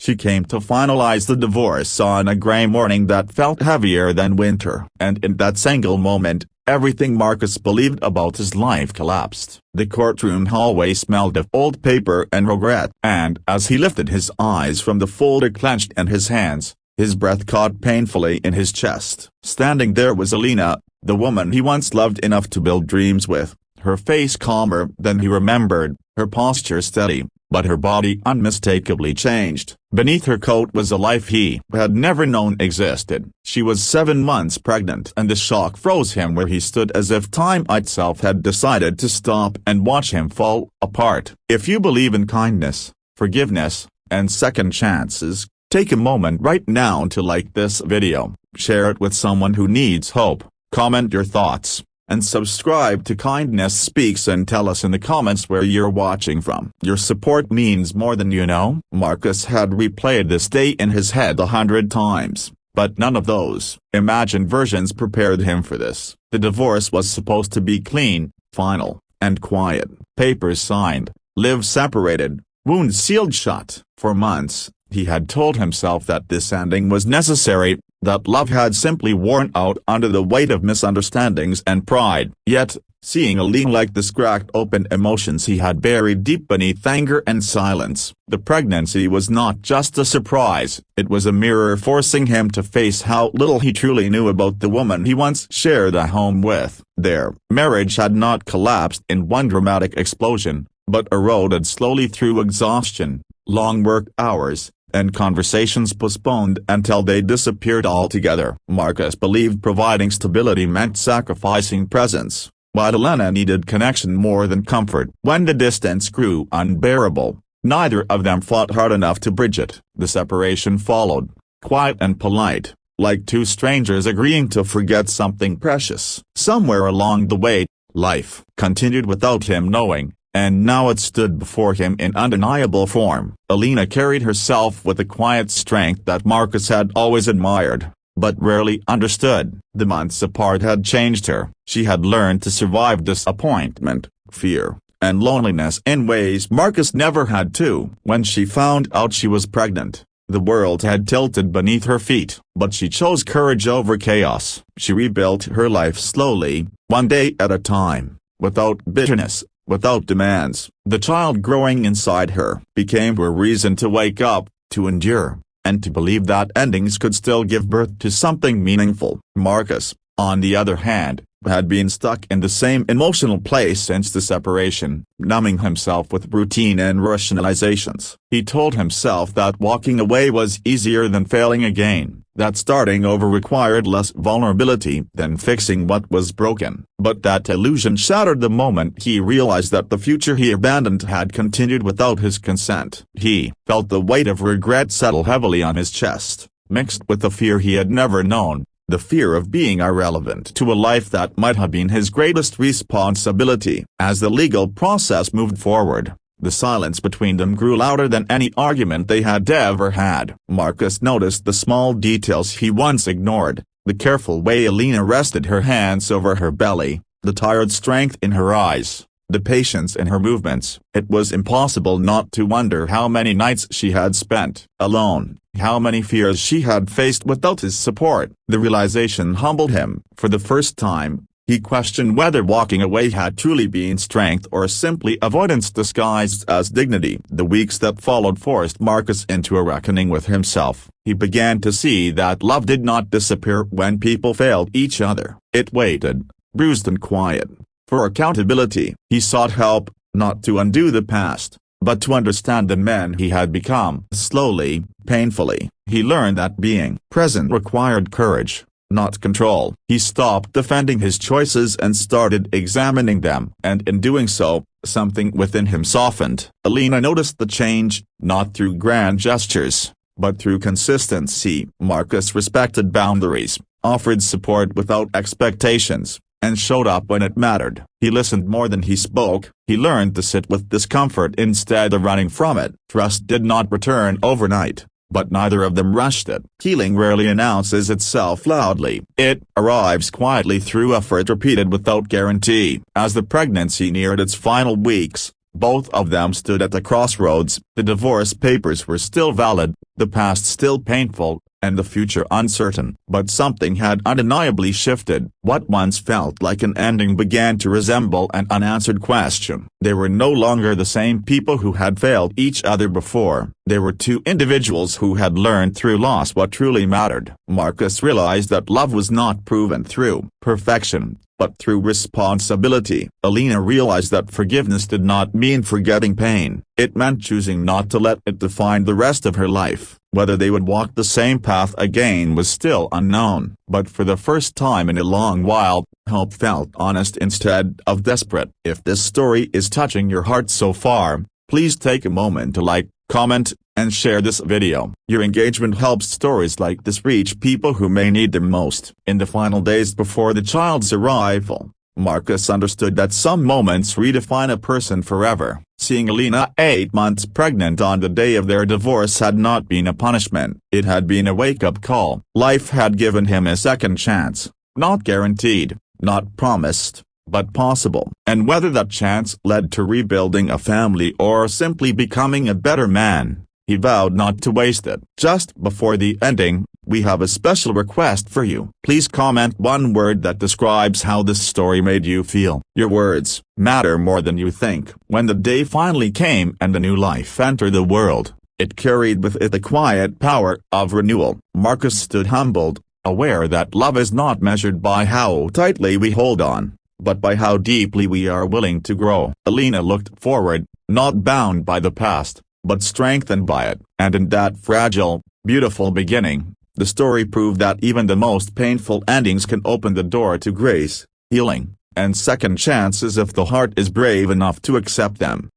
She came to finalize the divorce on a gray morning that felt heavier than winter. And in that single moment, everything Marcus believed about his life collapsed. The courtroom hallway smelled of old paper and regret. And as he lifted his eyes from the folder clenched in his hands, his breath caught painfully in his chest. Standing there was Alina, the woman he once loved enough to build dreams with, her face calmer than he remembered, her posture steady, but her body unmistakably changed. Beneath her coat was a life he had never known existed. She was 7 months pregnant, and the shock froze him where he stood as if time itself had decided to stop and watch him fall apart. If you believe in kindness, forgiveness, and second chances, take a moment right now to like this video, share it with someone who needs hope, comment your thoughts, and subscribe to Kindness Speaks and tell us in the comments where you're watching from. Your support means more than you know. Marcus had replayed this day in his head 100 times, but none of those imagined versions prepared him for this. The divorce was supposed to be clean, final, and quiet. Papers signed, lives separated, wounds sealed shut. For months, he had told himself that this ending was necessary, that love had simply worn out under the weight of misunderstandings and pride. Yet, seeing Alina like this cracked open emotions he had buried deep beneath anger and silence. The pregnancy was not just a surprise, it was a mirror forcing him to face how little he truly knew about the woman he once shared a home with. Their marriage had not collapsed in one dramatic explosion, but eroded slowly through exhaustion, long work hours, and conversations postponed until they disappeared altogether. Marcus believed providing stability meant sacrificing presence, while Alina needed connection more than comfort. When the distance grew unbearable, neither of them fought hard enough to bridge it. The separation followed, quiet and polite, like two strangers agreeing to forget something precious. Somewhere along the way, life continued without him knowing, and now it stood before him in undeniable form. Alina carried herself with a quiet strength that Marcus had always admired, but rarely understood. The months apart had changed her. She had learned to survive disappointment, fear, and loneliness in ways Marcus never had to. When she found out she was pregnant, the world had tilted beneath her feet, but she chose courage over chaos. She rebuilt her life slowly, one day at a time, without bitterness, without demands. The child growing inside her became her reason to wake up, to endure, and to believe that endings could still give birth to something meaningful. Marcus, on the other hand, had been stuck in the same emotional place since the separation, numbing himself with routine and rationalizations. He told himself that walking away was easier than failing again, that starting over required less vulnerability than fixing what was broken. But that illusion shattered the moment he realized that the future he abandoned had continued without his consent. He felt the weight of regret settle heavily on his chest, mixed with the fear he had never known. The fear of being irrelevant to a life that might have been his greatest responsibility. As the legal process moved forward, the silence between them grew louder than any argument they had ever had. Marcus noticed the small details he once ignored, the careful way Alina rested her hands over her belly, the tired strength in her eyes, the patience in her movements. It was impossible not to wonder how many nights she had spent alone, how many fears she had faced without his support. The realization humbled him. For the first time, he questioned whether walking away had truly been strength or simply avoidance disguised as dignity. The weeks that followed forced Marcus into a reckoning with himself. He began to see that love did not disappear when people failed each other. It waited, bruised and quiet, for accountability. He sought help, not to undo the past, but to understand the man he had become. Slowly, painfully, he learned that being present required courage, not control. He stopped defending his choices and started examining them. And in doing so, something within him softened. Alina noticed the change, not through grand gestures, but through consistency. Marcus respected boundaries, offered support without expectations, and showed up when it mattered. He listened more than he spoke. He learned to sit with discomfort instead of running from it. Trust did not return overnight, but neither of them rushed it. Healing rarely announces itself loudly. It arrives quietly through effort repeated without guarantee. As the pregnancy neared its final weeks, Both of them stood at a crossroads. The divorce papers were still valid, the past still painful, and the future uncertain. But something had undeniably shifted. What once felt like an ending began to resemble an unanswered question. They were no longer the same people who had failed each other before. They were two individuals who had learned through loss what truly mattered. Marcus realized that love was not proven through perfection, but through responsibility. Alina realized that forgiveness did not mean forgetting pain. It meant choosing not to let it define the rest of her life. Whether they would walk the same path again was still unknown. But for the first time in a long while, hope felt honest instead of desperate. If this story is touching your heart so far, please take a moment to like, comment, and share this video. Your engagement helps stories like this reach people who may need them most. In the final days before the child's arrival, Marcus understood that some moments redefine a person forever. Seeing Alina 8 months pregnant on the day of their divorce had not been a punishment. It had been a wake-up call. Life had given him a second chance. Not guaranteed, not promised, but possible. And whether that chance led to rebuilding a family or simply becoming a better man, he vowed not to waste it. Just before the ending, we have a special request for you. Please comment one word that describes how this story made you feel. Your words matter more than you think. When the day finally came and a new life entered the world, it carried with it the quiet power of renewal. Marcus stood humbled, aware that love is not measured by how tightly we hold on, but by how deeply we are willing to grow. Alina looked forward, not bound by the past, but strengthened by it. And in that fragile, beautiful beginning, the story proved that even the most painful endings can open the door to grace, healing, and second chances if the heart is brave enough to accept them.